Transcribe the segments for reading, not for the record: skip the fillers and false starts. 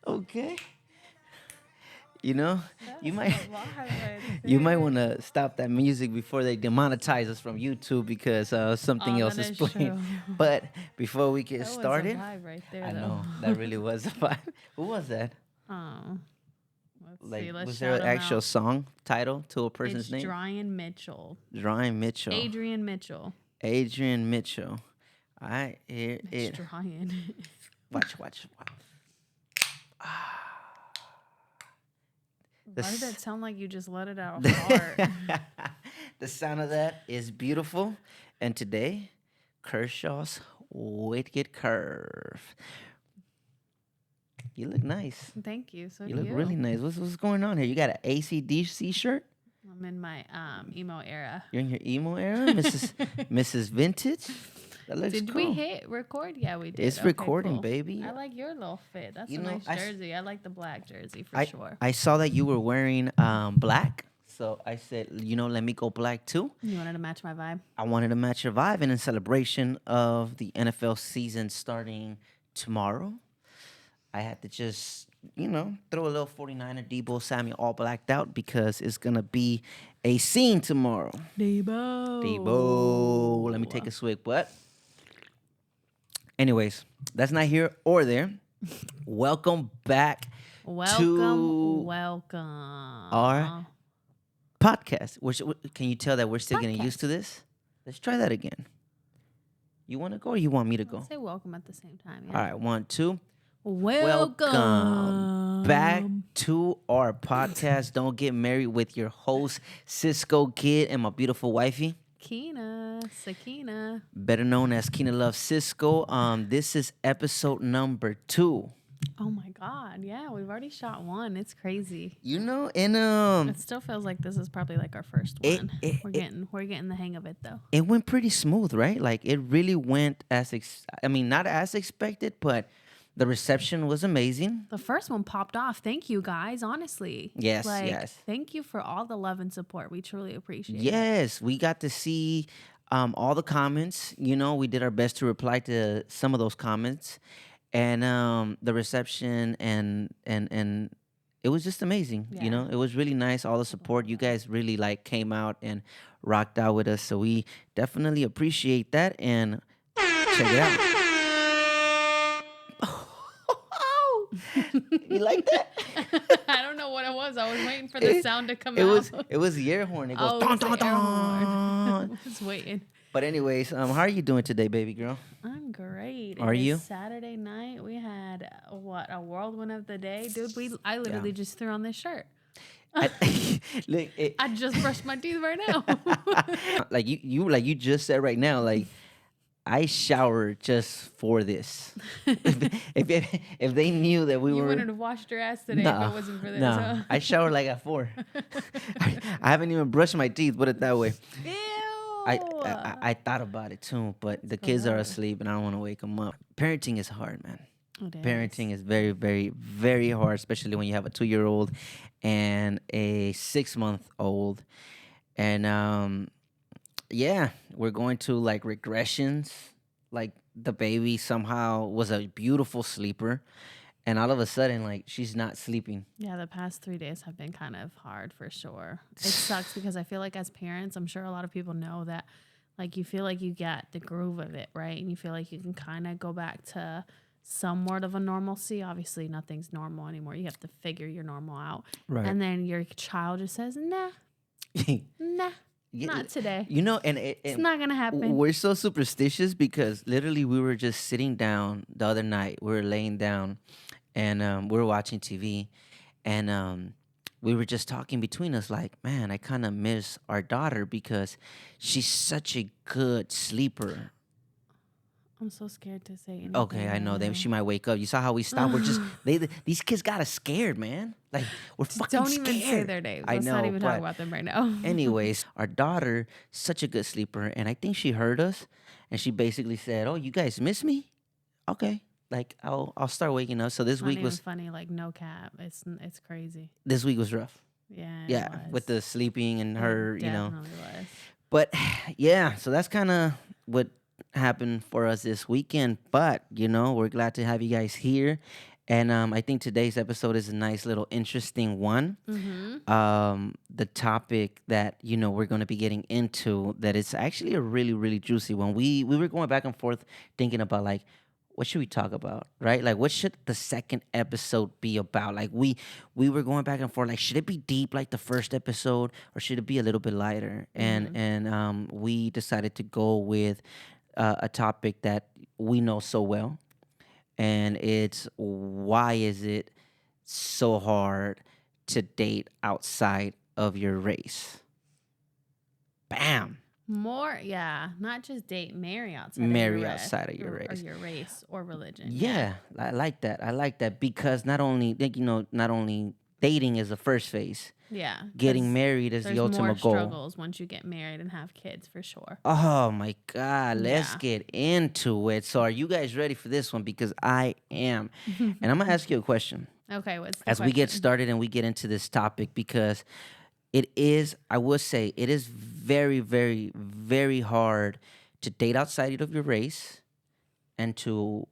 Okay. You know, you That's might a lot right you might there. want to stop that music before they demonetize us from YouTube because something Oh, else that is is playing. true. But before we get That was a started, vibe right there, I though. know that really was a vibe. Who was that? Oh, let's Like, see. Let's was there shout an him actual out. song title to a person's It's name? Dryan Mitchell. Ryan Mitchell, Adrian Mitchell. Adrian Mitchell. I hear It's it. Dryan. Watch, watch. Why did This, that sound like you just let it out a fart? the sound of that is beautiful. And today, Kershaw's Wicked Curve. You look nice. Thank you. So You do look really you. nice. What's going on here? You got an ACDC shirt? I'm in my emo era. You're in your emo era, Mrs. Vintage. That looks Did we cool. hit record? Yeah, we did. It's Okay, recording, cool. baby. I like your little fit. That's You a know, nice jersey. I like the black jersey for I sure. I saw that you were wearing black, so I said, let me go black too. You wanted to match my vibe? I wanted to match your vibe, and in celebration of the NFL season starting tomorrow, I had to just, throw a little 49er Debo Samuel all blacked out because it's going to be a scene tomorrow. Debo. Let me take a swig. But, anyways, that's not here or there. Welcome back Welcome, to our welcome. podcast. Can you tell that we're still getting used Podcast. to this? Let's try that again. You want to go or you want me to go? Let's say welcome at the same time. All Yeah. right, 1, 2. Welcome Back to our podcast. Don't Get Married with your host, Cisco Kid, and my beautiful wifey, Kenna, Sakina. better known as Kina Love Cisco. This is episode number 2. Oh my God. Yeah, we've already shot one. It's crazy. And It still feels like this is probably like our first it, one. it, We're it, getting the hang of it though. it went pretty smooth, right? Like it really went not as expected, but the reception was amazing. The first one popped off. Thank you guys, honestly. Yes, Like, yes. thank you for all the love and support. We truly appreciate it. Yes, we got to see all the comments. We did our best to reply to some of those comments, and the reception and it was just amazing. Yeah. It was really nice. All the support you guys really like came out and rocked out with us. So we definitely appreciate that. And check it out. You like that? I don't know what it was. I was waiting for the sound to come It out. was the air horn. It goes Oh, dun, it was dun, the air horn. dun. I was waiting. But anyways, how are you doing today, baby girl? I'm great. Are It is you? Saturday night. We had a whirlwind of the day, dude. I literally just threw on this shirt. I, look, I just brushed my teeth right now. like you just said right now, like I showered just for this. if they knew that we You were, wouldn't have washed your ass today if no, it wasn't for this. no, Huh? I showered like at 4. I haven't even brushed my teeth. Put it that way. Ew. I thought about it too, but the kids are asleep and I don't want to wake them up. Parenting is hard, man. It is. Parenting is very, very, very hard, especially when you have a 2-year-old and a 6-month-old. And yeah, we're going to like regressions. Like the baby somehow was a beautiful sleeper, and all of a sudden, like she's not sleeping. Yeah, the past 3 days have been kind of hard for sure. It sucks because I feel like as parents, I'm sure a lot of people know that, like, you feel like you get the groove of it, right? And you feel like you can kind of go back to somewhat of a normalcy. Obviously, nothing's normal anymore. You have to figure your normal out. Right. And then your child just says, nah, nah, not today. And It's not going to happen. we're so superstitious because literally we were just sitting down the other night. We were laying down, and we were watching TV, and we were just talking between us like, man, I kind of miss our daughter because she's such a good sleeper. I'm so scared to say anything. Okay, I know. Then she might wake up. You saw how we stopped. We're just these kids got us scared, man. Like we're fucking Don't scared. even say their names. I Let's know, not even talk but about them right now. anyways, our daughter, such a good sleeper, and I think she heard us, and she basically said, "Oh, you guys miss me? Okay, like I'll start waking up." So this Not week even was funny, like no cap. It's crazy. this week was rough. Yeah. Yeah, it with was. the sleeping and It her, definitely was. But yeah, so that's kind of what happened for us this weekend. But we're glad to have you guys here, And I think today's episode is a nice little interesting one. Mm-hmm. The topic that we're going to be getting into, that it's actually a really really juicy one. We were going back and forth thinking about, like, what should we talk about, right? Like, what should the second episode be about? Like, we were going back and forth, like, should it be deep like the first episode, or should it be a little bit lighter? And Mm-hmm. we decided to go with a topic that we know so well, and it's, why is it so hard to date outside of your race? Bam. More, yeah, not just date, marry outside of your Marry race, outside of your or race. your race or religion. Yeah, Yeah, I like that. I like that because not only, like, not only dating is the first phase, yeah, getting because married is the there's more ultimate goal. struggles once you get married and have kids, for sure. Oh my God, let's Yeah. get into it. So, are you guys ready for this one? Because I am. And I'm going to ask you a question Okay, what's the as we get question? started and we get into this topic, because it is, I will say, it is very, very, very hard to date outside of your race, and to,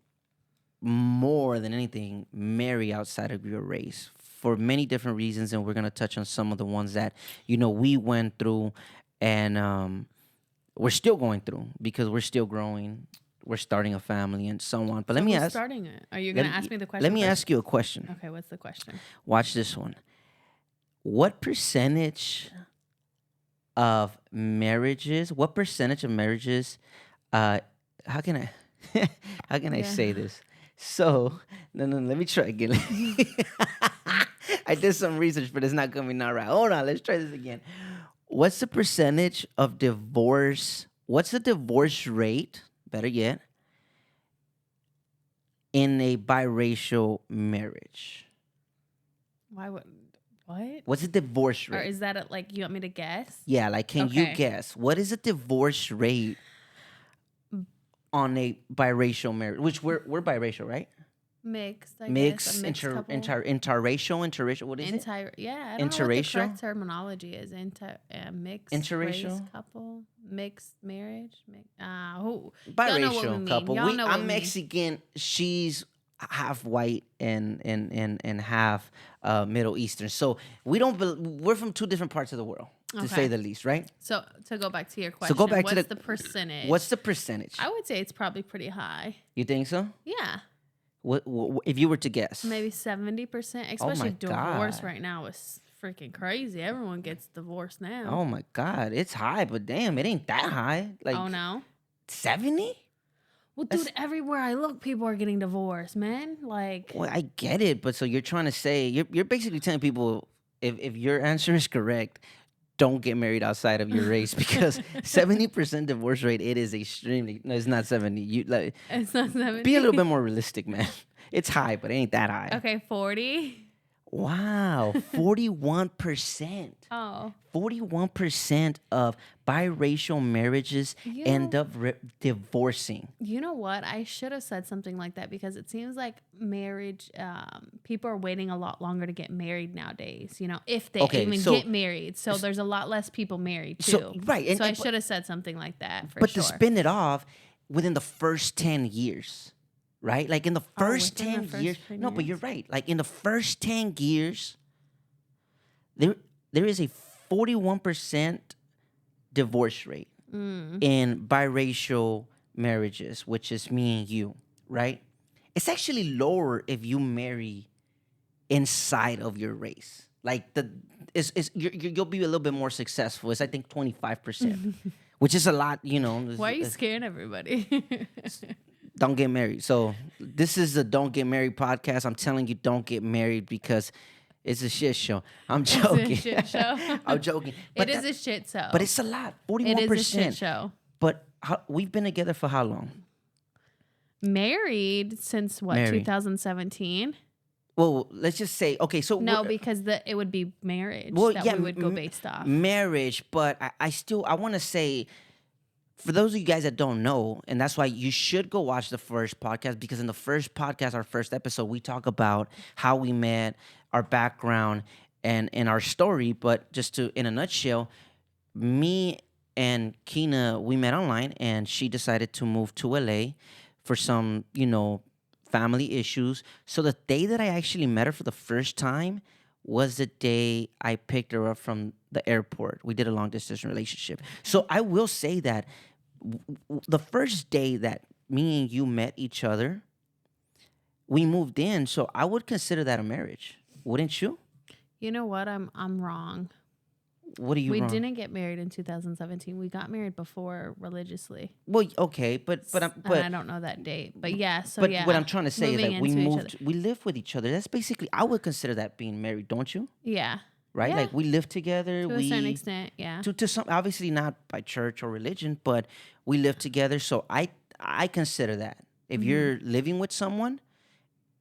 more than anything, marry outside of your race, for many different reasons. And we're going to touch on some of the ones that, we went through, and we're still going through, because we're still growing. We're starting a family and so on. But So let me who's ask, starting it? Are you let, gonna ask me the question let me first? ask you a question. Okay, what's the question? Watch this one. What percentage of marriages, uh how can I how can I Yeah. say this? So, no, let me try again. I did some research, but it's not coming out right. Hold on, let's try this again. What's the percentage of divorce? What's the divorce rate, better yet, in a biracial marriage? Why would what? What's the divorce Or rate? is that like you want me to guess? Yeah, like, can you Okay. guess what is the divorce rate on a biracial marriage? Which we're biracial, right? Mixed, I guess. A Mixed, mixed couple. interracial. What is it? Entire, yeah, I don't know what the Interracial, correct terminology is. Mixed race interracial, couple, mixed marriage. Who? Y'all know what we biracial mean. couple. Y'all know what I'm we mean. Mexican. She's half white and half Middle Eastern. So we're from two different parts of the world, to say Okay. the least, right? So to go back to your So question, go back to what's the percentage? what's the percentage? I would say it's probably pretty high. You think so? Yeah, What if you were to guess? maybe 70%. Oh my Especially divorce God. right now is freaking crazy. Everyone gets divorced now. Oh my God, it's high, but damn, it ain't that high. Like, Oh no. 70? Well, dude, everywhere I look, people are getting divorced, man. Like, Well, I get it, but so you're trying to say, you're basically telling people, if your answer is correct, don't get married outside of your race, because 70% divorce rate, it is extremely, no, it's not 70. You, like, it's not 70. be a little bit more realistic, man. It's high, but it ain't that high. Okay, 40. Wow, 41%. Oh, 41% of biracial marriages you end know, up divorcing. you know what? I should have said something like that because it seems like marriage, people are waiting a lot longer to get married nowadays, if they Okay, even so get married. So there's a lot less people married too. So right, So I and should have said something like that for but sure. to spin it off within the first 10 years, right? Like, in the first within the 10 first years. 10 No, but years. you're right. Like, in the first 10 years, there is a 41% divorce rate in biracial marriages, which is me and you, right? It's actually lower if you marry inside of your race. Like, you'll be a little bit more successful. It's, I think, 25%, which is a lot. Why are you scaring everybody? Don't get married. So this is a don't get married podcast. I'm telling you, don't get married, because it's a shit show. I'm It's a joking. shit show. I'm joking. It is a shit show. But it's a lot. It is a shit 41%. show. But we've been together for how long? Married since what? Married. 2017. Well, let's just say, okay. So No, because it would be marriage well, that yeah, we would go based off. marriage. But I want to say, for those of you guys that don't know, and that's why you should go watch the first podcast, because in the first podcast, our first episode, we talk about how we met, our background, and our story. But just in a nutshell, me and Kenna, we met online, and she decided to move to LA for some, family issues. So the day that I actually met her for the first time was the day I picked her up from the airport. We did a long distance relationship. So I will say that the first day that me and you met each other, we moved in. So I would consider that a marriage, wouldn't you? You know what? I'm wrong. What are you We wrong? didn't get married in 2017. We got married before religiously. Well, okay, And I don't know that date. But yeah, so but what yeah, I'm trying to say is moving like we into each other. moved, we live with each other. That's basically I would consider that being married, don't you? Yeah. Right? Yeah. Like we live together. To a certain We extent, yeah. to some obviously not by church or religion, but we live together. So I consider that if Hmm. you're living with someone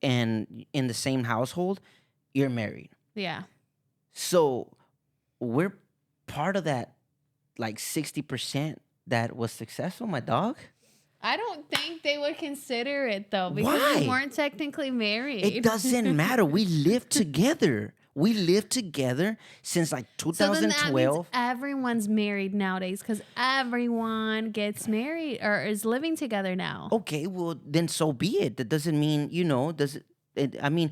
and in the same household, you're married. Yeah. So we're part of that like 60% that was successful, my dog. I don't think they would consider it though because we Why? weren't technically married. It doesn't matter. We live together. We lived together since like So then that means 2012. everyone's married nowadays because everyone gets married or is living together now. Okay, well then so be it. That doesn't mean does it, I mean,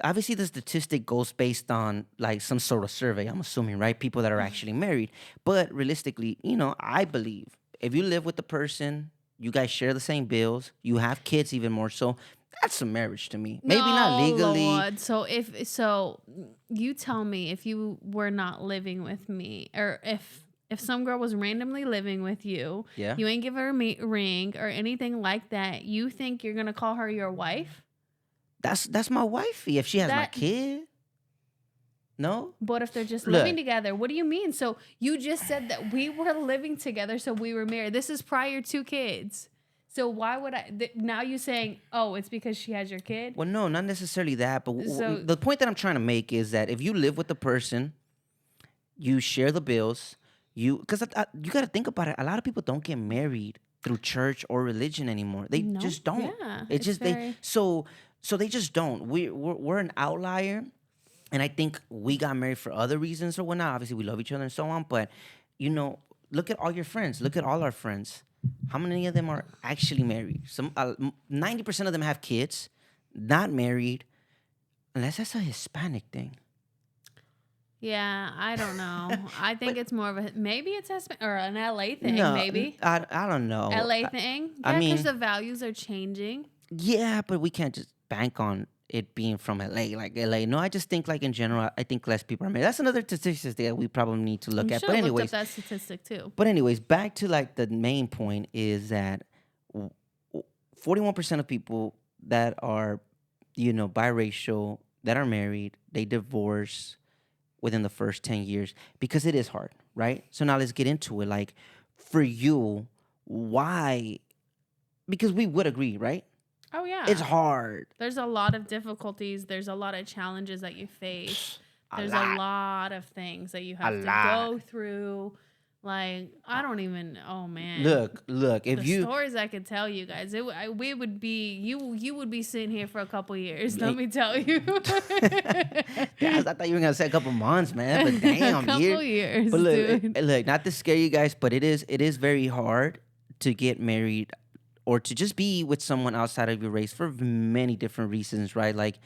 obviously the statistic goes based on like some sort of survey. I'm assuming, right? People that are actually married. But realistically, I believe if you live with the person, you guys share the same bills, you have kids, even more so. That's a marriage to me. Maybe not No, legally. Lord. So you tell me if you were not living with me or if some girl was randomly living with you, Yeah. you ain't give her a ring or anything like that, you think you're going to call her your wife? That's my wifey. If she has my That kid, no. But if they're just living Look, together, what do you mean? So you just said that we were living together, so we were married. This is prior to kids. So why would now you saying, oh, it's because she has your kid? well, no, not necessarily that. But So the point that I'm trying to make is that if you live with the person, you share the bills. Because you got to think about it. A lot of people don't get married through church or religion anymore. They no, just don't. yeah, It it's just very so they just don't. We're an outlier, and I think we got married for other reasons or whatnot. Obviously, we love each other and so on. But look at all your friends. Look at all our friends. How many of them are actually married? 90% of them have kids, not married, unless that's a Hispanic thing. yeah. I don't know. I think it's more of a maybe it's or an LA thing. No, Maybe I don't know. LA thing. I Yeah, because mean, the values are changing. yeah, but we can't just bank on it being from LA, like LA. No, I just think like in general, I think less people are married. That's another statistic that we probably need to look You at. should But have looked up anyways, that statistic too. back to like the main point is that 41% of people that are, biracial that are married, they divorce within the first 10 years because it is hard, right? So now let's get into it. Like for you, why? Because we would agree, right? Oh yeah. It's hard. There's a lot of difficulties. There's a lot of challenges that you face. A There's lot. a lot of things that you A have to lot. go through. Like, I don't even, oh man. Look, if The you stories I could tell you guys, we would be, you would be sitting here for a couple years, Yeah. let me tell you. Damn, I thought you were gonna say a couple months, man. But damn, a couple years, But look, dude. look, not to scare you guys, but it is very hard to get married or to just be with someone outside of your race for many different reasons, right? Like,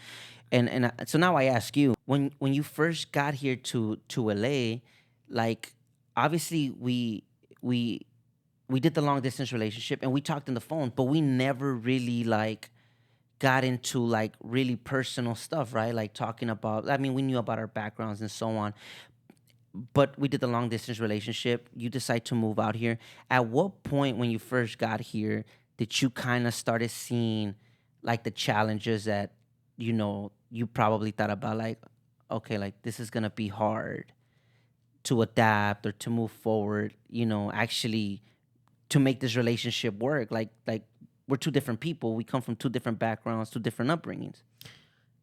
so now I ask you, when you first got here to LA, like obviously we did the long distance relationship and we talked on the phone, but we never really like got into like really personal stuff, right? Like talking about, I mean, we knew about our backgrounds and so on, but we did the long distance relationship. You decide to move out here. At what point when you first got here did you kind of started seeing like the challenges that you probably thought about, like, okay, like this is gonna be hard to adapt or to move forward, actually to make this relationship work? Like we're two different people. We come from two different backgrounds, two different upbringings.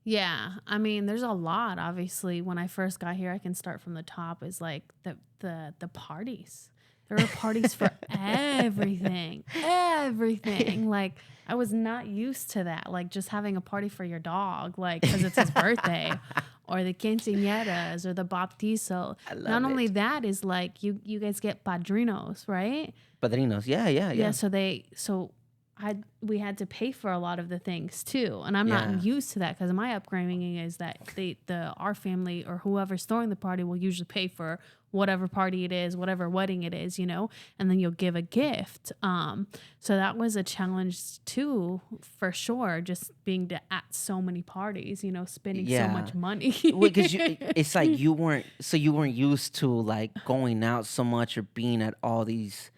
Yeah, I mean, there's a lot. Obviously, when I first got here, I can start from the top. Is like the parties. There were parties for everything, everything. Like I was not used to that. Like just having a party for your dog, like because it's his birthday, or the quinceañeras or the bautizo. I love Not only it. that is like you guys get padrinos, right? Padrinos. Yeah, yeah, Yeah. yeah. So we had to pay for a lot of the things too, and I'm Yeah. not used to that because my upbringing is that our family or whoever's throwing the party will usually pay for whatever party it is, whatever wedding it is, and then you'll give a gift. So that was a challenge too, for sure. Just being at so many parties, spending so Yeah. much money. Because it's like you weren't used to like going out so much or being at all these,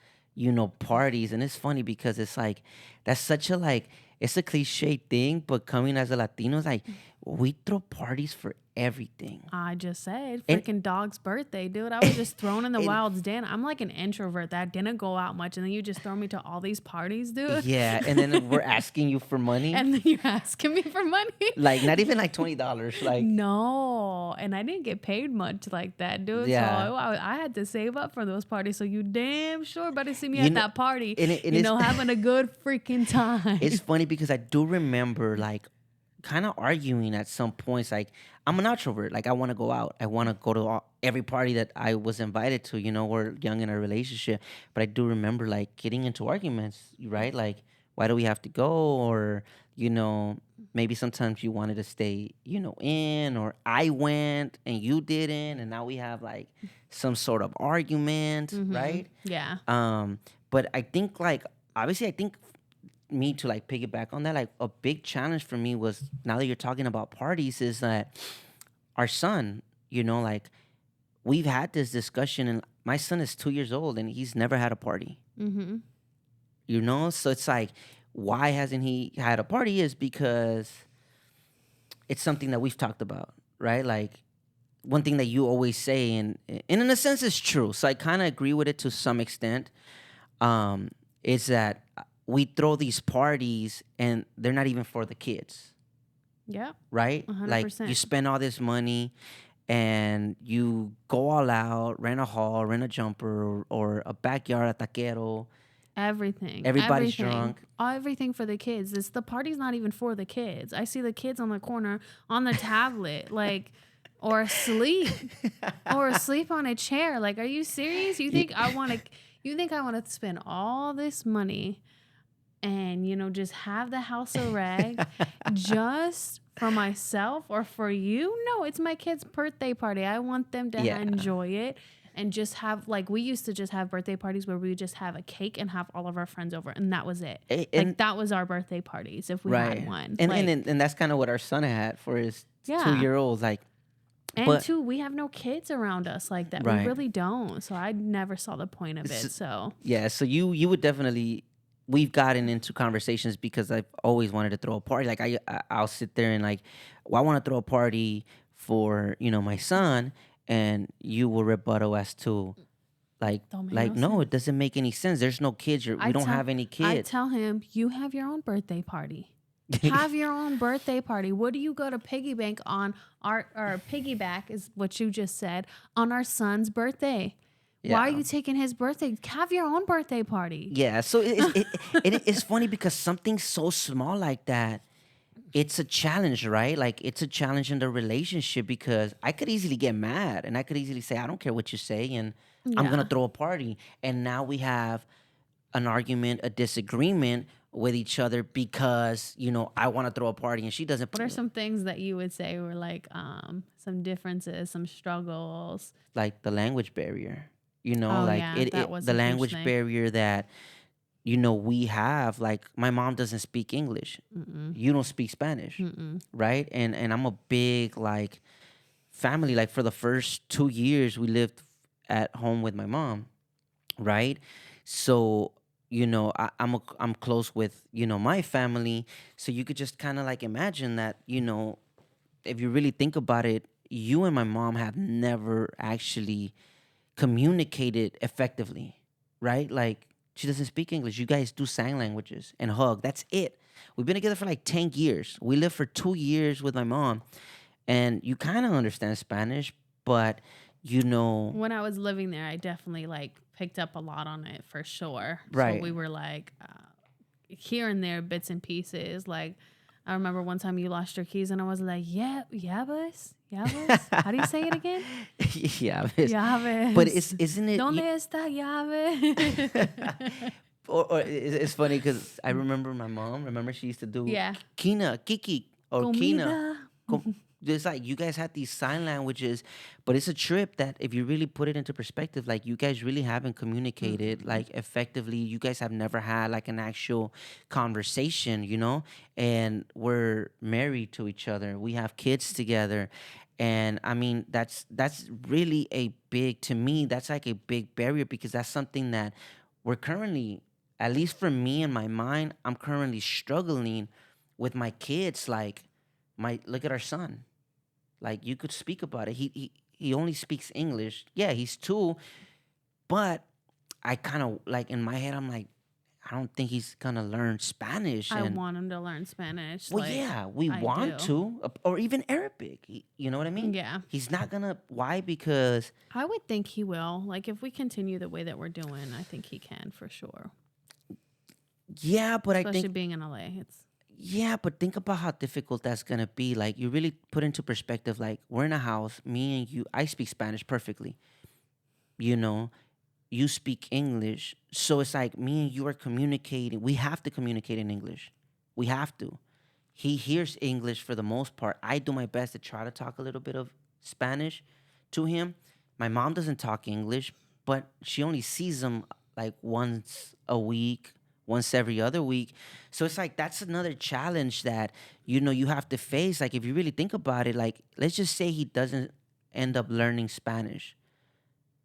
parties. And it's funny because it's like that's such a like it's a cliche thing, but coming as a Latino, it's like we throw parties for everything. I just said And freaking dog's birthday, dude. I was just thrown in the and wilds den. I'm like an introvert that didn't go out much, and then you just throw me to all these parties, dude. yeah, and then we're asking you for money, And then you're asking me for money. like not even like $20, like No, and I didn't get paid much like that, dude. So yeah, I had to save up for those parties. So you damn sure better see me you at know, that party, and it's having a good freaking time. it's funny because I do remember like kind of arguing at some points. Like I'm an introvert. Like I want to go out. I want to go to every party that I was invited to. We're young in a relationship, but I do remember like getting into arguments. Right? Like why do we have to go? Or you know maybe sometimes you wanted to stay. In or I went and you didn't, and now we have like some sort of argument. Right? Yeah. But I think like obviously I think me to like piggyback on that, like a big challenge for me was now that you're talking about parties is that our son, like we've had this discussion and my son is 2 years old and he's never had a party, Mm-hmm. so it's like why hasn't he had a party is because it's something that we've talked about, right? Like one thing that you always say and in a sense it's true, so I kind of agree with it to some extent, is that we throw these parties and they're not even for the kids, Yeah. right? Like you 100%. spend all this money and you go all out, rent a hall, rent a jumper, or a backyard at taquero. Everything. Everybody's Everything. drunk. Everything for the kids. The party's not even for the kids. I see the kids on the corner on the tablet, like, or asleep, or asleep on a chair. Like, are you serious? You think I want to? You think I want to spend all this money and just have the house a rag just for myself or for you? No, it's my kid's birthday party. I want them to Yeah. enjoy it and just have, like, we used to just have birthday parties where we would just have a cake and have all of our friends over, and that was it. And Like, that was our birthday parties if we right, had one. and Like, and that's kind of what our son had for his yeah. 2-year-old. Like, And but two, we have no kids around us like that. right, We really don't. So I never saw the point of S- it. So yeah. So you would definitely. We've gotten into conversations because I've always wanted to throw a party. Like I'll sit there and like, well, I want to throw a party for my son, and you will rebuttal as to like don't make like no no, sense. it doesn't make any sense. There's no kids. We don't have any I kids. tell him, you have your own birthday party. Have your own birthday party. What do you go to piggy bank on or piggyback is what you just said on our son's birthday? Why are Yeah. you taking his birthday? Have your own birthday party. Yeah, so it's funny because something so small like that, it's a challenge, right? Like it's a challenge in the relationship because I could easily get mad and I could easily say, I don't care what you say, and I'm gonna Yeah. throw a party. And now we have an argument, a disagreement with each other because, I wanna throw a party and she doesn't What are some things that you would say were like some differences, some struggles? like the language barrier. Oh Like yeah, that was the a huge language thing. barrier that we have, like my mom doesn't speak English. Mm-mm. You don't speak Spanish, Mm-mm. right? And I'm a big like family. Like for the first 2 years, we lived at home with my mom, right? So I'm close with my family. So you could just kind of like imagine that if you really think about it, you and my mom have never actually communicated effectively, right? Like she doesn't speak English. You guys do sign languages and hug. That's it. We've been together for like 10 years. We lived for 2 years with my mom, and you kind of understand Spanish, but When I was living there, I definitely like picked up a lot on it for sure. right. So we were like here and there, bits and pieces. Like I remember one time you lost your keys, and I was like, yeah, bus. How do you say it again? Yeah, but Llaves. isn't it? ¿Dónde está llave? or it's funny because I remember my mom. Remember she used to do Yeah. Kina, Kiki, or Kina. Comida. There's like you guys had these sign languages, but it's a trip that if you really put it into perspective, like you guys really haven't communicated Mm-mm. like effectively. You guys have never had like an actual conversation, you know. And we're married to each other. We have kids together, and I mean that's really a big to me. That's like a big barrier because that's something that we're currently, at least for me in my mind, I'm currently struggling with my kids. Like my look at our son, like you could speak about it. He only speaks English. Yeah, he's two, but I kind of like in my head I'm like I don't think he's gonna learn Spanish. I And want him to learn Spanish. well, Like, yeah, we I want do. to, or even Arabic. You know what I mean? Yeah. He's not gonna. Why? Because I would think he will. Like, if we continue the way that we're doing, I think he can for sure. yeah, but I Especially think being in LA. It's, yeah, but think about how difficult that's gonna be. Like you really put into perspective. Like we're in a house, me and you. I speak Spanish perfectly. You know, you speak English. So it's like me and you are communicating. We have to communicate in English. We have to. He hears English for the most part. I do my best to try to talk a little bit of Spanish to him. My mom doesn't talk English, but she only sees him like once a week, once every other week. So it's like that's another challenge that you have to face. Like if you really think about it, like let's just say he doesn't end up learning Spanish,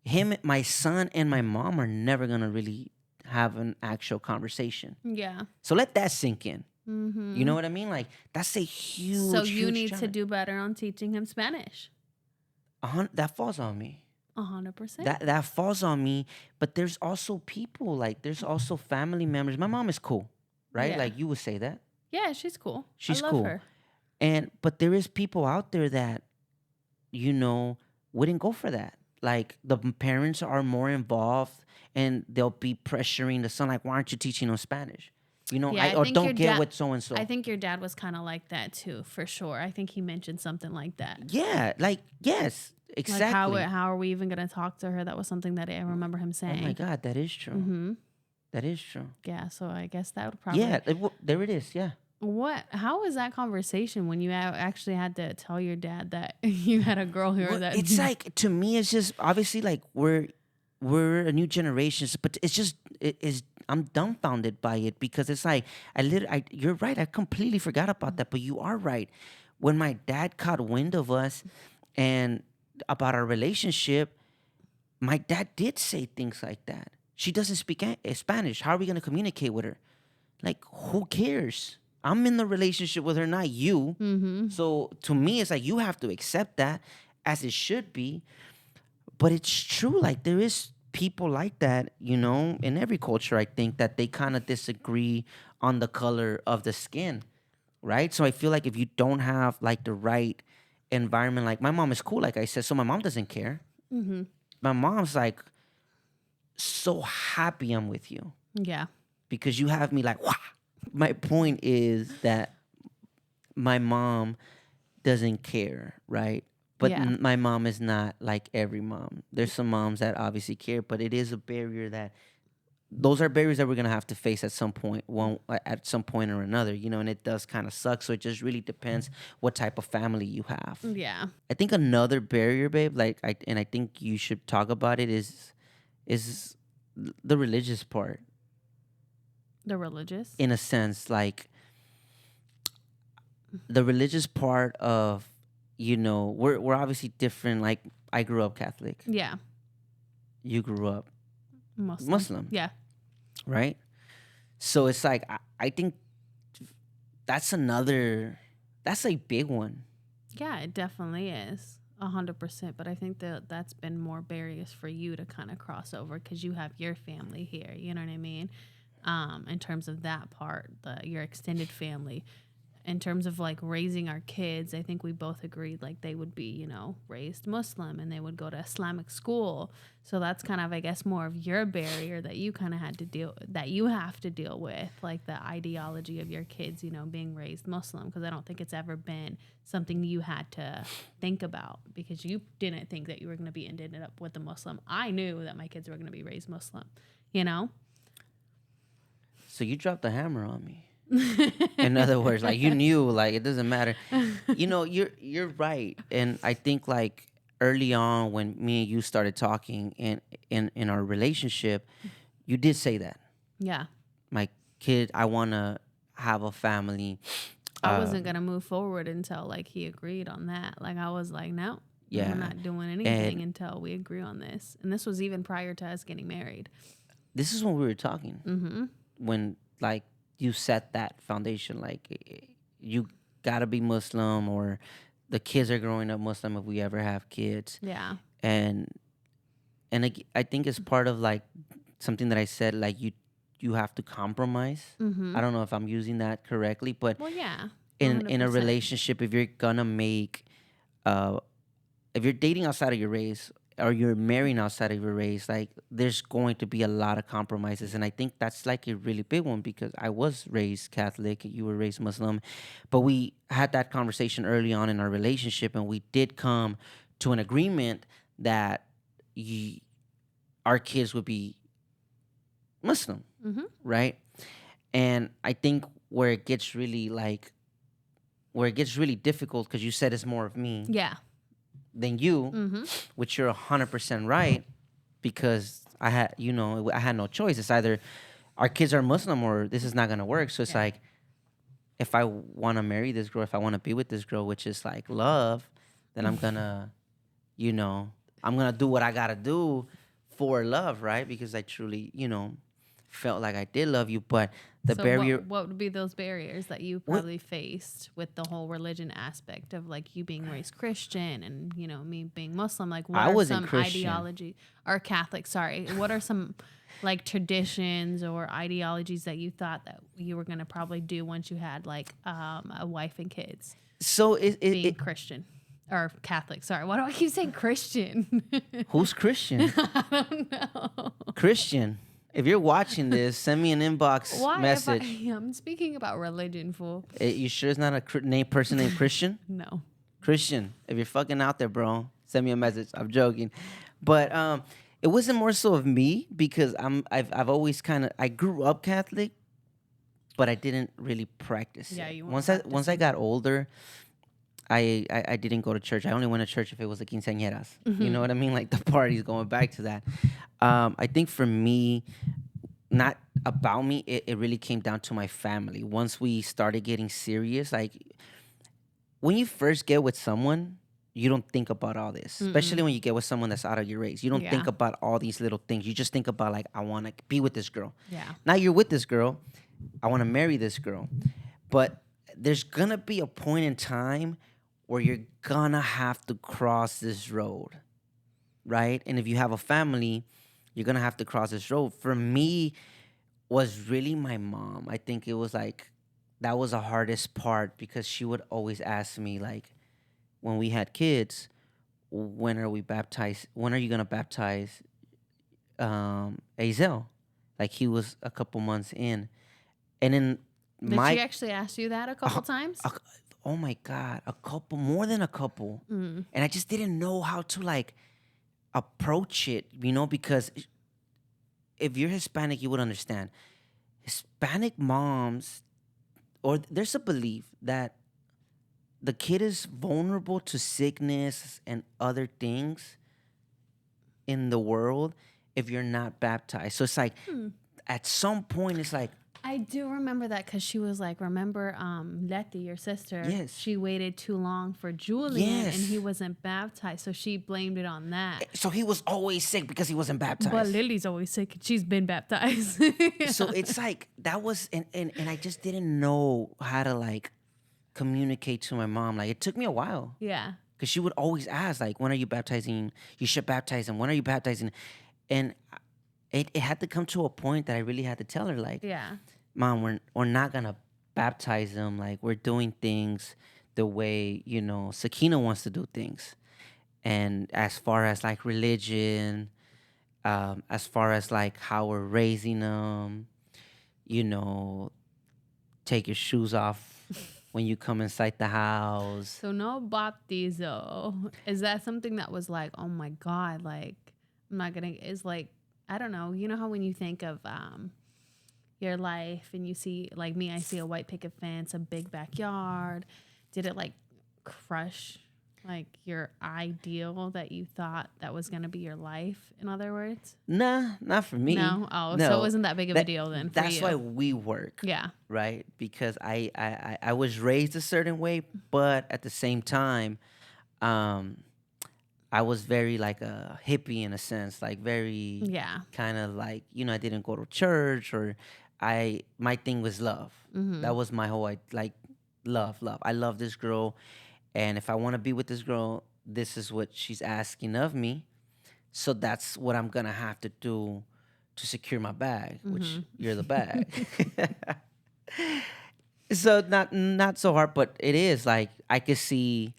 him, my son, and my mom are never gonna really have an actual conversation. yeah. So let that sink in. You know Mm-hmm. what I mean? Like that's a So huge, you huge need to challenge. do better on teaching him Spanish. That falls on me. 100%. That falls on me. But there's also people like there's also family members. My mom is cool, right? Yeah. Like you would say that Yeah, she's cool. I she's love cool, her. and but there is people out there that you know wouldn't go for that. Like the parents are more involved, and they'll be pressuring the son, like, "Why aren't you teaching them Spanish?" Yeah, I I or think don't get with so and I so. think your dad was kind of like that too, for sure. I think he mentioned something like that. Yeah, like yes, Like exactly. how are we even going to talk to her? That was something that I remember him Oh my saying. God, that is true. Mhm. That is true. Yeah, so I guess that would Yeah, probably there it is. Yeah. how was that conversation when you actually had to tell your dad that you had a girl here Well, that it's like to me, it's just obviously like we're a new generation, but it's just it is. I'm dumbfounded by it because it's like you're right. I completely forgot about that, but you are right. When my dad caught wind of us and about our relationship, my dad did say things like that. She doesn't speak Spanish. How are we going to communicate with her? Like, who cares? I'm in the relationship with her, not you. Mhm. So to me, it's like you have to accept that as it should be. But it's true. Like there is people like that, in every culture. I think that they kind of disagree on the color of the skin, right? So I feel like if you don't have like the right environment, like my mom is cool, like I said, so my mom doesn't care. Mhm. My mom's like so happy I'm with you Yeah. because you have me like, wow. My point is that my mom doesn't care, right? But Yeah. my mom is not like every mom. There's some moms that obviously care, but it is a barrier that those are barriers that we're gonna have to face at some point, at some point or another, and it does kind of suck. So it just really depends what type of family you have. Yeah. I think another barrier, babe, I think you should talk about it is the religious part The religious. in a sense, like the religious part of we're obviously different. Like I grew up Catholic, Yeah. you grew up Muslim. Muslim, Yeah. right? So it's like I think that's that's a big one. Yeah, it definitely is. 100%. But I think that that's been more barriers for you to kind of cross over because you have your family here. You know what I mean? In terms of that part, your extended family. In terms of like raising our kids, I think we both agreed like they would be, raised Muslim and they would go to Islamic school. So that's kind of, I guess, more of your barrier that you kind of that you have to deal with, like the ideology of your kids, being raised Muslim. Because I don't think it's ever been something you had to think about because you didn't think that you were going to be ended up with a Muslim. I knew that my kids were going to be raised Muslim, you know? So you dropped the hammer on me. In other words, like you knew, like it doesn't matter. You're right, and I think like early on when me and you started talking in our relationship, you did say that. Yeah. My kid, I want to have a family. I wasn't Um, gonna move forward until like he agreed on that. Like I was like, no, we're yeah, not doing anything and until we agree on this. And this was even prior to us getting married. this is when we were talking. Mm-hmm. When like you set that foundation, like you gotta be Muslim, or the kids are growing up Muslim if we ever have kids, Yeah. and I think it's part of like something that I said, like you have to compromise. Mm-hmm. I don't know if I'm using that correctly, but Well, yeah. in a 100%. relationship, if you're gonna make uh if you're dating outside of your race, or you're marrying outside of your race, like there's going to be a lot of compromises. And I think that's like a really big one, because I was raised Catholic, you were raised Muslim, but we had that conversation early on in our relationship, and we did come to an agreement that y- our kids would be Muslim, Mm-hmm. right? And I think where it gets really difficult, because you said it's more of me Yeah. than you, Mm-hmm. which you're 100% right, because I had no choice. It's either our kids are Muslim or this is not gonna work. So it's Yeah. like, if I want to marry this girl, if I want to be with this girl, which is like love, then you know, I'm gonna do what I gotta do for love, right? Because I truly, felt like I did love you, but the So barrier. what would be those barriers that you What probably faced with the whole religion aspect of like you being raised Christian and me being Muslim? Like what I are wasn't some Christian. ideology or Catholic, sorry. What are some like traditions or ideologies that you thought that you were gonna probably do once you had like a wife and kids So being Christian or Catholic? Sorry, why do I keep saying Christian? who's Christian? I don't know. Christian. If you're watching this, send me an inbox Why if message. I'm speaking about religion, fool? You sure it's not a person named Christian? No. Christian, if you're fucking out there, bro, send me a message. I'm joking, but it wasn't more so of me, because I've always I grew up Catholic, but I didn't really practice Yeah, it. you weren't Once I practicing. got older, I didn't go to church. I only went to church if it was the quinceañeras. You know what I mean? Like the parties, going back to that. I think for me, not about me, it really came down to my family. Once we started getting serious, like when you first get with someone, you don't think about all this, especially Mm-mm. when you get with someone that's out of your race. You don't Yeah. think about all these little things. You just think about, like, I want to be with this girl. Yeah. Now you're with this girl. I want to marry this girl. But there's going to be a point in time where you're going to have to cross this road, right? And if you have a family, you're going to have to cross this road. For me, was really my mom. I think it was like that was the hardest part, because she would always ask me, like, when we had kids, when are we baptized? When are you gonna baptize Azel? Like, he was a couple months in, and then Did she my actually ask you that a uh, couple times? uh, oh my god, a couple, more than a couple, Mm. and I just didn't know how to like approach it, because if you're Hispanic, you would understand. Hispanic moms, or there's a belief that the kid is vulnerable to sickness and other things in the world if you're not baptized. So it's like, Hmm. at some point, it's like, I do remember that because she was like, remember Letty, your sister? yes, She waited too long for Julian and he yes. wasn't baptized. So she blamed it on that. So he was always sick because he wasn't But baptized. Lily's always sick. She's been baptized. So it's like, that was, and I just didn't know how to like communicate to my mom. Like, it took me a while. Yeah. Because she would always ask, like, when are you baptizing? You should baptize him. When are you baptizing? And it had to come to a point that I really had to tell her, like, Yeah. Mom, we're not going to baptize him. Like, we're doing things the way, Sakina wants to do things. And as far as, like, religion, as far as, like, how we're raising them, you know, take your shoes off when you come inside the house. So no baptizo. Is that something that was like, oh my God, like I'm not gonna is like I don't know. You know how when you think of your life and you see, like me, I see a white picket fence, a big backyard. Did it like crush like your ideal that you thought that was going to be your life, in other words? Nah, not for me. No? Oh, so it No, wasn't that big of a that deal then for that's why you. we work, Yeah. right? Because I was raised a certain way, but at the same time, um, I was very like a hippie in a sense, like very Yeah. kind of like, I didn't go to church, or my thing was love. Mm-hmm. That was my whole like love, love. I love this girl, and if I want to be with this girl, this is what she's asking of me. So that's what I'm gonna have to do to secure my bag, which you're the bag. So not so hard, but it is like I could see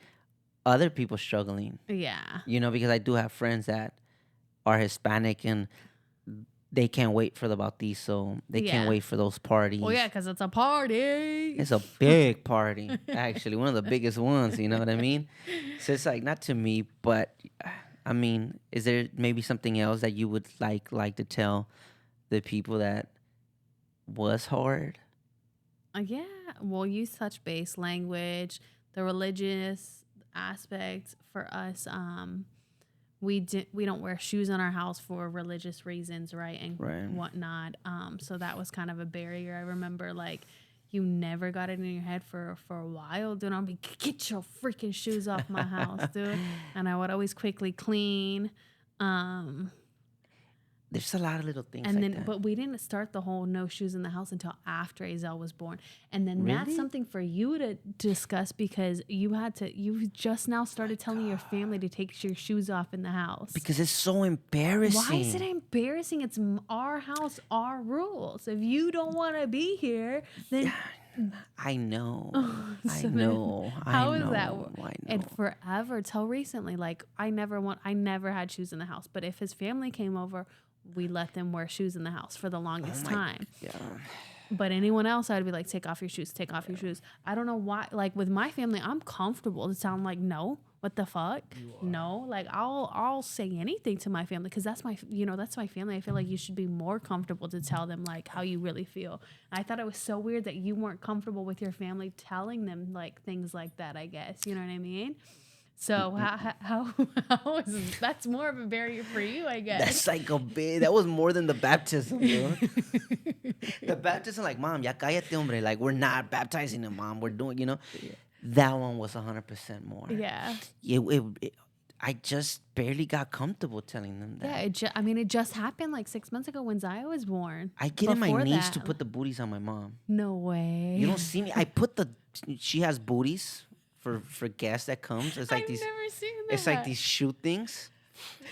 other people struggling, Yeah. because I do have friends that are Hispanic, and they can't wait for the bautizo. They can't Yeah. wait for those Well, parties. yeah, because it's a party. It's a big party, actually, one of the biggest ones. You know what I mean? So it's like not to me, but I mean, is there maybe something else that you would like to tell the people that was hard? Yeah. Well, you touch base language, the religious aspect for us. We don't wear shoes in our house for religious reasons, right, and Right. whatnot. So that was kind of a barrier. I remember like you never got it in your head for a while, dude. I'll be get your freaking shoes off my house, dude. And I would always quickly clean. Um, There's a lot of little things and like then, that. but we didn't start the whole no shoes in the house until after Azel was born. And then that's Really? something for you to discuss because you just now started telling your family to take your shoes off in the house. Because it's so embarrassing. Why is it embarrassing? It's our house, our rules. If you don't want to be here, then I know. I so then know. how I is know. that? I know. And forever till recently, like I never had shoes in the house. But if his family came over, we let them wear shoes in the house for the longest time. Yeah. But anyone else, I'd be like, take off your shoes, take off your shoes. I don't know why. Like with my family, I'm comfortable to sound like, no, what the fuck? No, like I'll say anything to my family because that's that's my family. I feel like you should be more comfortable to tell them like how you really feel. I thought it was so weird that you weren't comfortable with your family telling them like things like that. I guess you know what I mean. So how is that's more of a barrier for you? I guess That's like that was more than the baptism, bro. The baptism, like, mom, ya cállate, hombre. Like, we're not baptizing him, mom. We're doing. That one was 100% more. yeah. I just barely got comfortable telling them that. Yeah, it just happened like 6 months ago when Zaya was born. I get on my Before knees that- to put the booties on my mom. No way. You don't see me. She has booties for guests that comes. It's like I've these. never seen that. It's like these shoe things.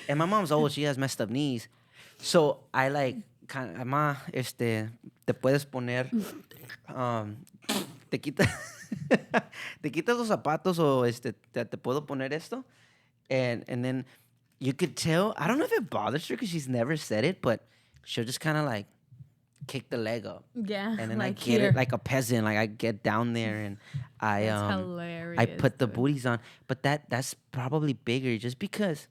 And my mom's old. She has messed up knees. So I like, ma, te puedes poner, te quita, te quitas los zapatos o te puedo poner esto. And then you could tell, I don't know if it bothers her because she's never said it, but she'll just kind of like kick the leg up. Yeah. And then like I get here. it like a peasant. Like I get down there and That's hilarious. I put the dude. booties on. But that's probably bigger just because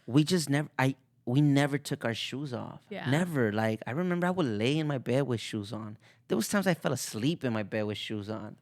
we never took our shoes off. Yeah. Never. Like I remember I would lay in my bed with shoes on. There was times I fell asleep in my bed with shoes on.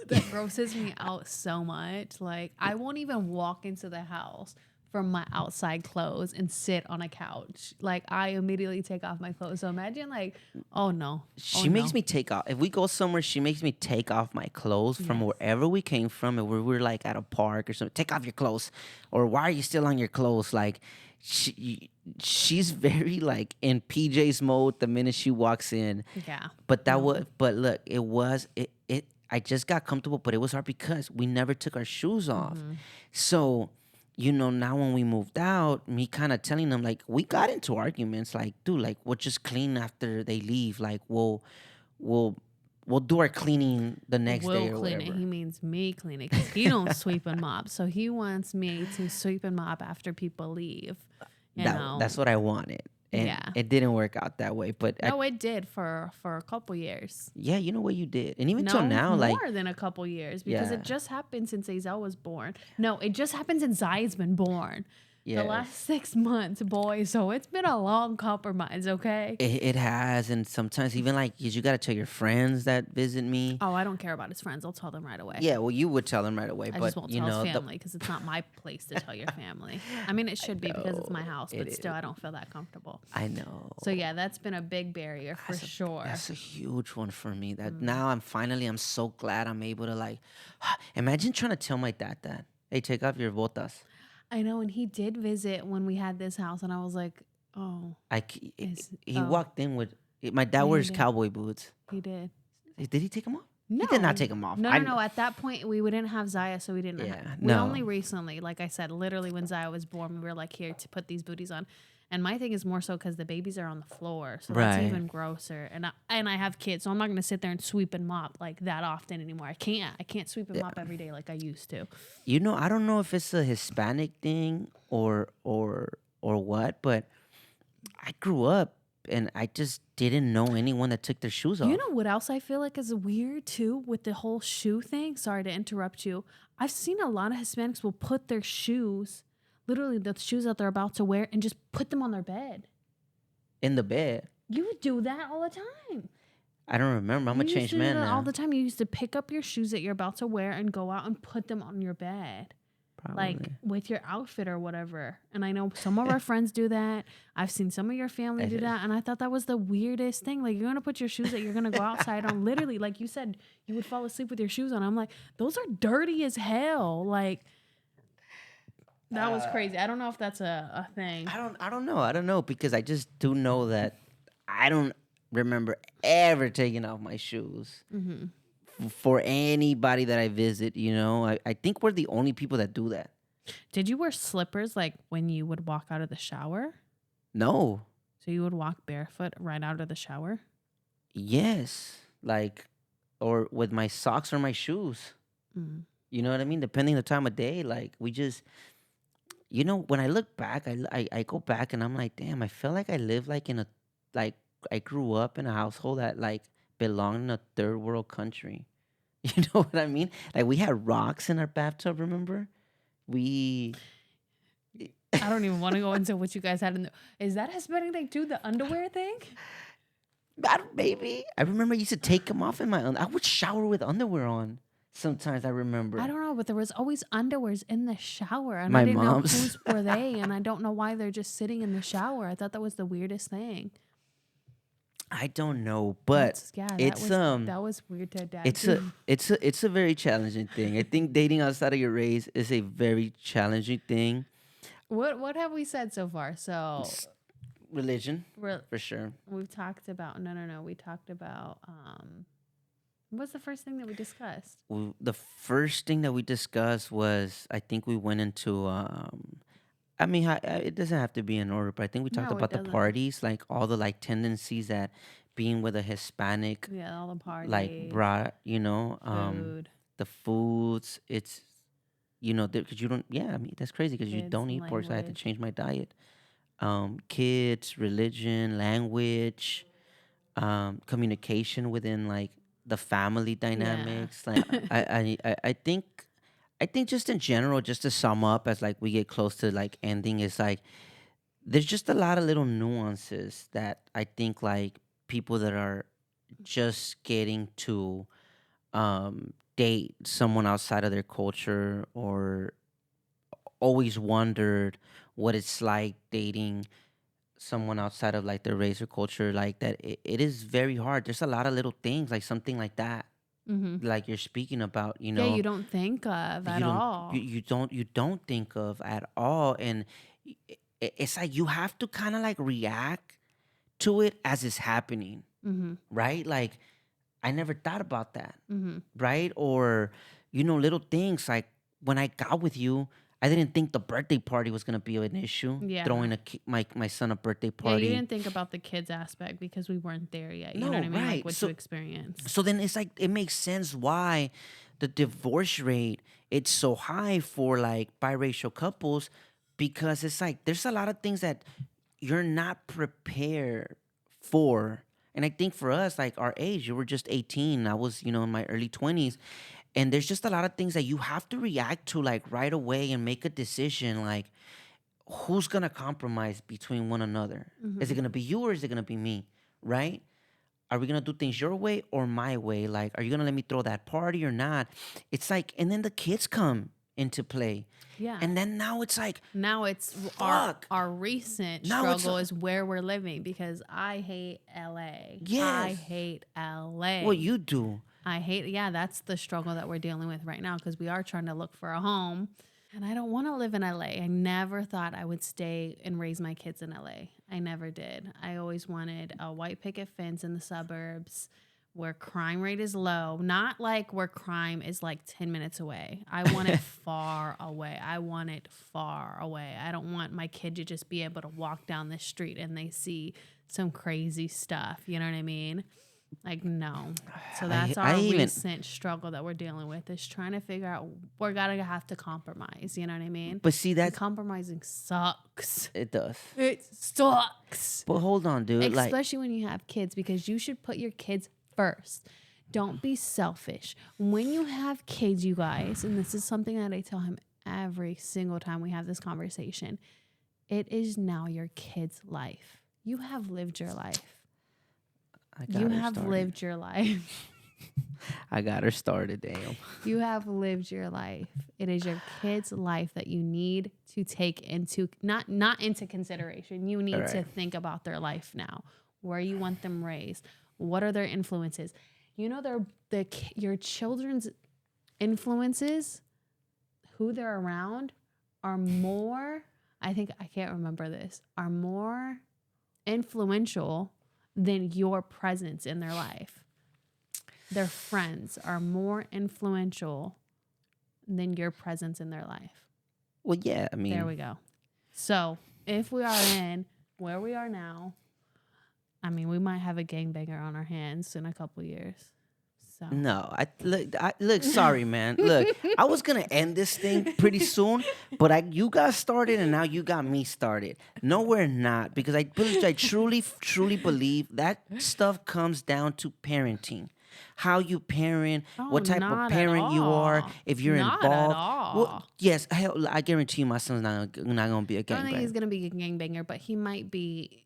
That grosses me out so much. Like I won't even walk into the house from my outside clothes and sit on a couch. Like I immediately take off my clothes. So imagine like, oh no. She makes me take off. If we go somewhere, she makes me take off my clothes from Yes. wherever we came from. And we're like at a park or something. Take off your clothes. Or why are you still on your clothes? Like she's very like in PJ's mode the minute she walks in. Yeah. But but look, I just got comfortable, but it was hard because we never took our shoes off. Mm-hmm. So, now when we moved out, me kind of telling them, like, we got into arguments, like, dude, like, we'll just clean after they leave. Like, we'll do our cleaning the next day or clean whatever. it. He means me clean it because he don't sweep and mop. So he wants me to sweep and mop after people leave. You know? That's what I wanted. And Yeah. it didn't work out that way. But No, it did for a couple years. yeah, you know what you did. And even No, till now, more like, than a couple years because Yeah. it just happened since Azel was born. No, it just happened since Zaya's been born. The last Yes. 6 months, boy. So it's been a long compromise, okay? It has, and sometimes even like you got to tell your friends that visit me. Oh, I don't care about his friends. I'll tell them right away. Yeah, well, you would tell them right away, I but just won't you tell his know the family because it's not my place to tell your family. I mean, it I should be because it's my know house, it but still, is. I don't feel that comfortable. I know. So yeah, that's been a big barrier for sure. That's a huge one for me. That Mm. now I'm so glad I'm able to like imagine trying to tell my dad that. Hey, take off your botas. I know, and he did visit when we had this house, and I was like, oh, is He oh walked in with my dad yeah, he wears did. cowboy boots. He did. Did he take them off? He did not No, take them off. no, no, no. At that point, we didn't have Zaya, so we didn't. Yeah, We no. only recently, like I said, literally when Zaya was born, we were like, here to put these booties on. And my thing is more so because the babies are on the floor, so that's Right. even grosser. And I have kids, so I'm not gonna sit there and sweep and mop like that often anymore. I can't. I can't sweep and Yeah. mop every day like I used to. You know, I don't know if it's a Hispanic thing or what, but I grew up and I just didn't know anyone that took their shoes You off. know what else I feel like is weird too with the whole shoe thing? Sorry to interrupt you. I've seen a lot of Hispanics will put their shoes, literally the shoes that they're about to wear, and just put them on their bed. In the bed. You would do that all the time. I don't remember. I'm a You used changed to do man that all now. the time. You used to pick up your shoes that you're about to wear and go out and put them on your bed, like Probably. with your outfit or whatever. And I know some of our friends do that. I've seen some of your family do that. And I thought that was the weirdest thing. Like, you're going to put your shoes that you're going to go outside on. Literally, like you said, you would fall asleep with your shoes on. I'm like, those are dirty as hell. Like, that was crazy. I don't know if that's a thing. I don't know because I just do know that I don't remember ever taking off my shoes Mm-hmm. for anybody that I visit, you know. I think we're the only people that do that. Did you wear slippers like when you would walk out of the shower? No. So you would walk barefoot right out of the shower? Yes. Like or with my socks or my shoes. Mm. You know what I mean? Depending the time of day, like we just you know, when I look back, I go back and I'm like, damn, I feel like I live like in a like I grew up in a household that like belonged in a third world country. You know what I mean? Like we had rocks in our bathtub, remember? We I don't even want to go into what you guys had in the. Is that a Hispanic thing too? The underwear thing? maybe. I remember I used to take them off in my I would shower with underwear on. Sometimes I remember. I don't know, but there was always underwears in the shower, and I My didn't know mom's. whose were they, and I don't know why they're just sitting in the shower. I thought that was the weirdest thing. I don't know, but it's that was weird to dad. it's a very challenging thing. I think dating outside of your race is a very challenging thing. What have we said so far? So It's religion, we're, for sure. we've talked about no. We talked about what's the first thing that we discussed? The first thing that we discussed was I think we went into I mean it doesn't have to be in order, but I think we talked No, it about the doesn't. parties, like all the like tendencies that being with a Hispanic Yeah, all the parties, like brought, you know, food, the foods. It's you know because you don't. Yeah, I mean that's crazy because you kids, don't eat pork, so I had to language. change my diet. Kids, religion, language, communication within like the family dynamics. Like I think just in general, just to sum up as like we get close to like ending, is like there's just a lot of little nuances that I think like people that are just getting to date someone outside of their culture or always wondered what it's like dating someone outside of like their race or culture like that it is very hard. There's a lot of little things like something like that Mm-hmm. like you're speaking about, you Yeah, know, you don't think of that at all. you don't think of at all. And it's like you have to kind of like react to it as it's happening, Mm-hmm. right? Like I never thought about that, Mm-hmm. right? Or you know, little things like when I got with you, I didn't think the birthday party was gonna be an issue. Yeah. Throwing my son a birthday Yeah, you party. didn't think about the kids aspect because we weren't there yet. You know No, what I mean? Like right. what you experienced. So then it's like it makes sense why the divorce rate it's so high for like biracial couples because it's like there's a lot of things that you're not prepared for. And I think for us, like our age, you were just 18. I was, you know, in my early 20s. And there's just a lot of things that you have to react to like right away and make a decision like who's gonna compromise between one another? Is it Mm-hmm. gonna be you or is it gonna be me? Right? Are we gonna do things your way or my way? Like, are you gonna let me throw that party or not? It's like, and then the kids come into play, Yeah. and then now it's like, Now it's fuck. our recent Now it's struggle is where we're living because I hate LA. I yes. hate What LA. you do? I hate, yeah, that's the struggle that we're dealing with right now because we are trying to look for a home. And I don't want to live in LA. I never thought I would stay and raise my kids in LA. I never did. I always wanted a white picket fence in the suburbs where crime rate is low, not like where crime is like 10 minutes away. I want it far away. I want it far away. I don't want my kid to just be able to walk down the street and they see some crazy stuff. You know what I mean? Like, no. So that's I our even recent struggle that we're dealing with is trying to figure out we're gonna have to compromise. You know what I mean? but see And that's compromising sucks. it does. It sucks. But hold on, dude. Like, Especially when you have kids because you should put your kids first. Don't be selfish. When you have kids, you guys, and this is something that I tell him every single time we have this conversation, it is now your kid's life. You have lived your life. I got You her have started. lived your life. I got her started. Damn. You have lived your life. It is your kid's life that you need to take into not into consideration. You need to Right. think about their life now. Where you want them raised. What are their influences? You know your children's influences, who they're around are more, I think I can't remember this, are more influential than your presence in their life. Their friends are more influential than your presence in their life. Well, yeah. I mean, There we go. So if we are in where we are now, I mean, we might have a gangbanger on our hands in a couple years. So no. I look. Sorry, man. Look, I was gonna end this thing pretty soon, but you got started, and now you got me started. No, we're not, because I truly believe that stuff comes down to parenting, how you parent, oh, what type of not at parent you are, all. if you're Not at involved. Well, all. yes, hell, I guarantee you, my son's not gonna be a I don't think he's gangbanger. gonna be a gangbanger, but he might be.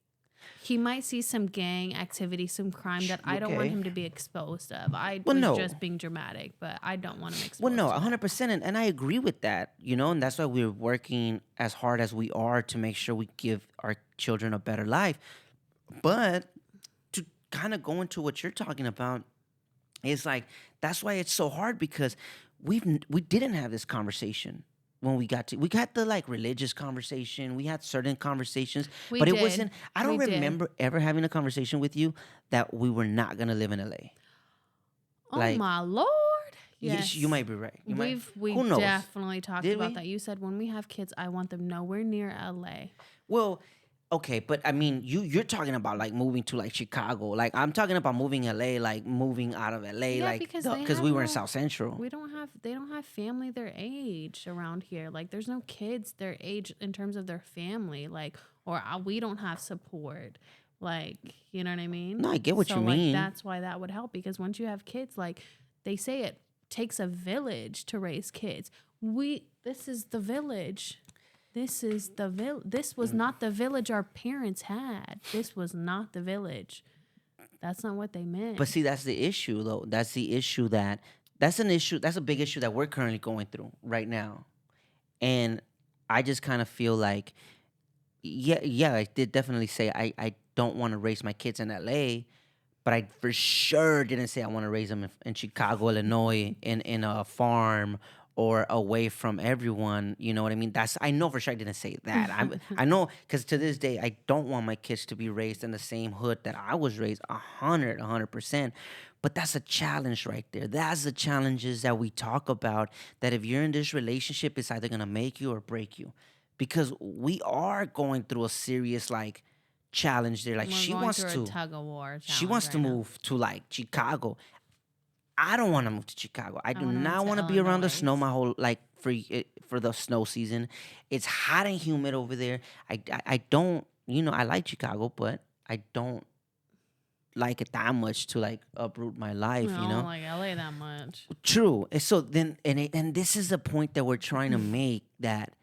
He might see some gang activity, some crime that I don't want Okay. him to be exposed of. I Well, was no. just being dramatic, but I don't want him Well, exposed no, to it. 100%, and I agree with that, and that's why we're working as hard as we are to make sure we give our children a better life. But to kind of go into what you're talking about, it's like that's why it's so hard because we didn't have this conversation when we got the like religious conversation, we had certain conversations, We but it did. wasn't. I don't We did. remember ever having a conversation with you that we were not gonna live in LA. Oh Like, my Lord. yes, you Yes. might be right. You might. We Who knows? definitely talked Did about we? that. You said when we have kids, I want them nowhere near LA. Well, okay, but I mean, you're talking about like moving to like Chicago. Like I'm talking about moving LA, like moving out of LA, Yeah, like because because we were in South Central. they don't have family their age around here. Like there's no kids their age in terms of their family, like or we don't have support. Like, you know what I mean? No, I get what So you like mean. that's why that would help because once you have kids, like they say it takes a village to raise kids. This is the village. This is this was not the village our parents had. This was not the village. That's not what they meant. But see, that's the issue, though. That's the issue that's an issue. That's a big issue that we're currently going through right now. And I just kind of feel like, yeah, I did definitely say I don't want to raise my kids in LA, but I for sure didn't say I want to raise them in Chicago, Illinois, in a farm or away from everyone. You know what I mean? I know for sure I didn't say that. I know because to this day I don't want my kids to be raised in the same hood that I was raised. 100%. But that's a challenge right there. That's the challenges that we talk about. That if you're in this relationship, it's either gonna make you or break you, because we are going through a serious like challenge there. Like We're she going wants through a to. tug of war She challenge wants to right now. move to like Chicago. I don't want to move to Chicago. I I do want to move not to want to be around the Illinois. snow my whole like for the snow season. It's hot and humid over there. I don't I like Chicago, but I don't like it that much to like uproot my I life. don't like LA that much. True. And so then and this is the point that we're trying to make, that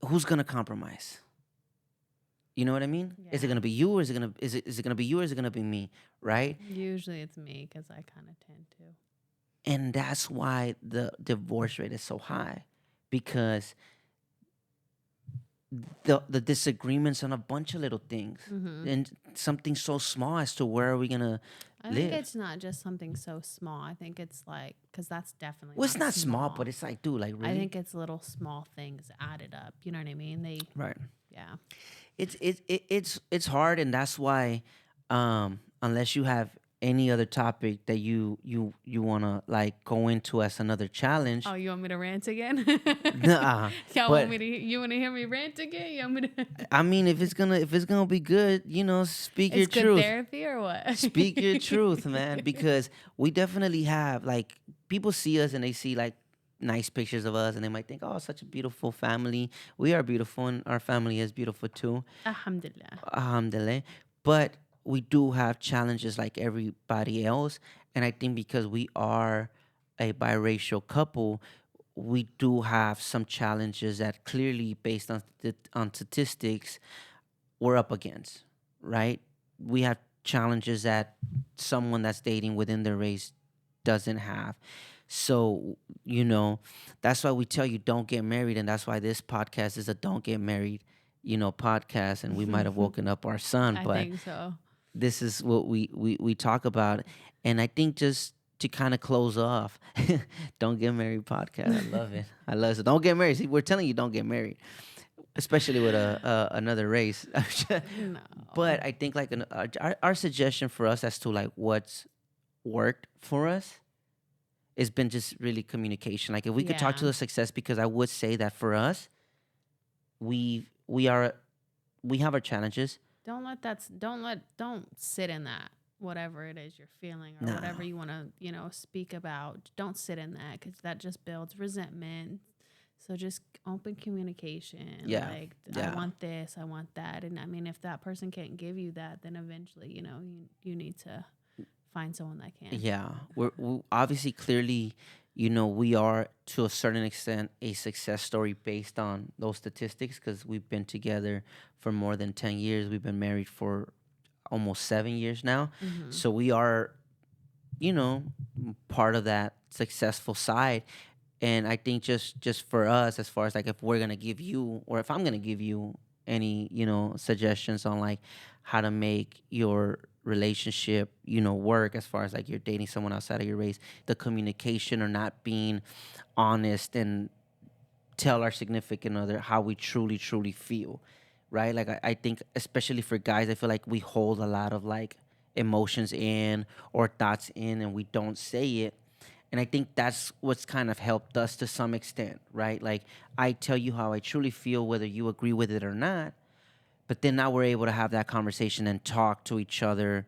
who's gonna compromise? You know what I mean? Is it Yeah. gonna be you, or is it gonna be you, or is it gonna be me? Right? Usually it's me because I kind of tend to. And that's why the divorce rate is so high, because the disagreements on a bunch of little things, Mm-hmm. and something so small as to where are we gonna I think live. it's not just something so small. I think it's like, because that's definitely Well, it's not not small, but small. it's like, dude, like, I really? think it's little small things added up. You know what I mean? Right. Yeah. It's hard, and that's why, unless you have any other topic that you wanna like go into as another Oh, challenge, you want me to rant again? nah. Y'all want But me to, you want to hear me rant again? You want me to, I mean, if it's gonna be good, speak your it's good truth. therapy or what? Speak your truth, man, because we definitely have, like, people see us and they see like nice pictures of us and they might think, oh, such a beautiful family. We are beautiful and our family is beautiful too. Alhamdulillah. Alhamdulillah. But we do have challenges like everybody else. And I think because we are a biracial couple, we do have some challenges that clearly, based on statistics, we're up against, right? We have challenges that someone that's dating within their race doesn't have. So, you know, that's why we tell you don't get married. And that's why this podcast is a don't get married, podcast. And we might have woken up our son, I but think so. this is what we talk about. And I think, just to kind of close off, don't get married podcast. I love it. I love it. Don't get married. See, we're telling you don't get married, especially with another race. No. But I think, like, our suggestion for us as to like what's worked for us has been just really communication. Like, if we could talk Yeah. to the success, because I would say that for us, we are we have our challenges. Don't sit in that, whatever it is you're feeling or Nah, whatever you want to, speak about. Don't sit in that because that just builds resentment. So just open communication. yeah, Like, I yeah, want this, I want that. And I mean, if that person can't give you that, then eventually, you need to find someone that can. yeah. We obviously, clearly, we are, to a certain extent, a success story based on those statistics, because we've been together for more than 10 years. We've been married for almost 7 years now. Mm-hmm. So we are, you know, part of that successful side. And I think, just for us, as far as like, if we're gonna give you, or if I'm gonna give you any, suggestions on like how to make your relationship, work, as far as like you're dating someone outside of your race, the communication, or not being honest and tell our significant other how we truly, truly feel, right? Like, I think, especially for guys, I feel like we hold a lot of like emotions in, or thoughts in, and we don't say it. And I think that's what's kind of helped us to some extent, right? Like, I tell you how I truly feel, whether you agree with it or not. But then now we're able to have that conversation and talk to each other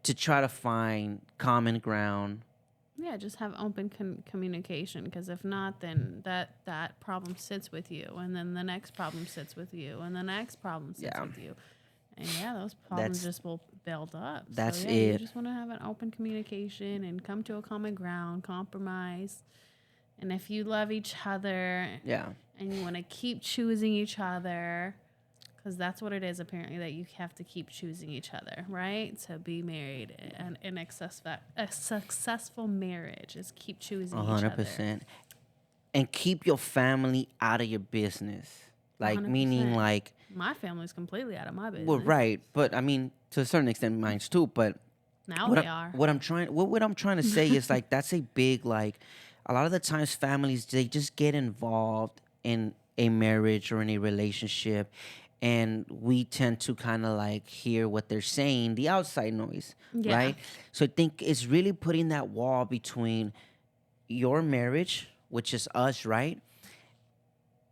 to try to find common ground. Yeah, just have open communication because if not, then that problem sits with you, and then the next problem sits with you, and the next problem sits Yeah, with you, and yeah, those problems that's just will build up. So that's yeah, you it. just want to have an open communication and come to a common ground, compromise, and if you love each other Yeah. and you want to keep choosing each other, because that's what it is apparently, that you have to keep choosing each other, right, to be married. And a successful marriage is keep choosing A each hundred other. percent. And keep your family out of your business. Like, meaning, 100%. like, My family's completely out of my well, business. right, but I mean, to a certain extent, mine's too. But Now what they I, are. what I'm trying to say is, like, that's a big, like, a lot of the times families, they just get involved in a marriage or in a relationship, and we tend to kind of like hear what they're saying, the outside noise, Yeah. right? So I think it's really putting that wall between your marriage, which is us, right,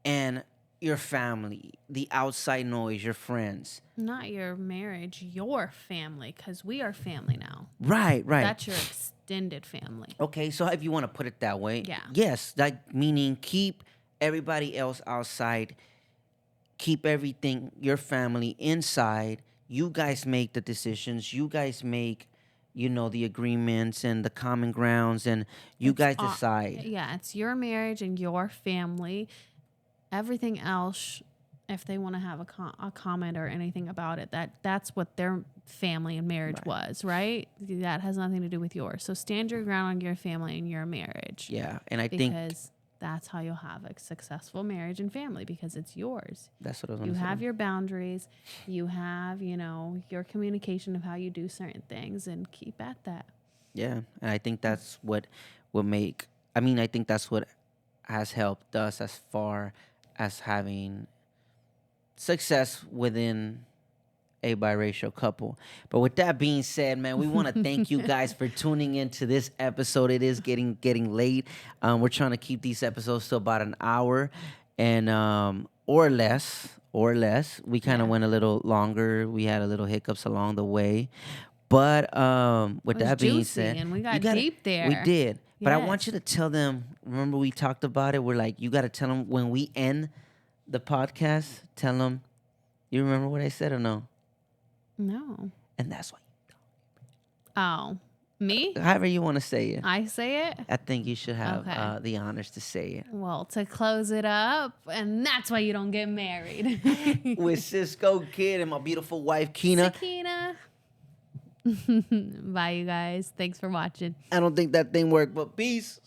and your family, the outside noise, your friends. Not your marriage, your family, because we are family now. Right, right. That's your extended family. Okay, so if you want to put it that way, Yeah. yes, like, meaning keep everybody else outside, keep everything, your family, inside. You guys make the decisions. You guys make, the agreements and the common grounds, and you It's guys decide. yeah, it's your marriage and your family. everything else, if they want to have a comment or anything about it, that's what their family and marriage was, right? That has nothing to do with yours. So stand your ground on your family and your marriage. Yeah, and I think Because that's how you'll have a successful marriage and family, because it's yours. that's what I was You going to say. have your boundaries. You have, your communication of how you do certain things, and keep at that. Yeah, and I think that's what will make. I think that's what has helped us as far as having success within a biracial couple. But with that being said, man, we want to thank you guys for tuning into this episode. It is getting late. We're trying to keep these episodes to about an hour, and or less. We kind of Yeah. went a little longer. We had a little hiccups along the way. But with It was that being juicy, said, and we you got got deep there. We did. But I want Yes. you to tell them. Remember, we talked about it. We're like, you got to tell them when we end the podcast. Tell them. You remember what I said or no? No. And that's why. Oh, me? However you want to say it. I say it? I think you should have Okay. the honors to say it. Well, to close it up, and that's why you don't get married. With Cisco Kid and my beautiful wife, Kenna. Sakina. Bye, you guys. Thanks for watching. I don't think that thing worked, but peace.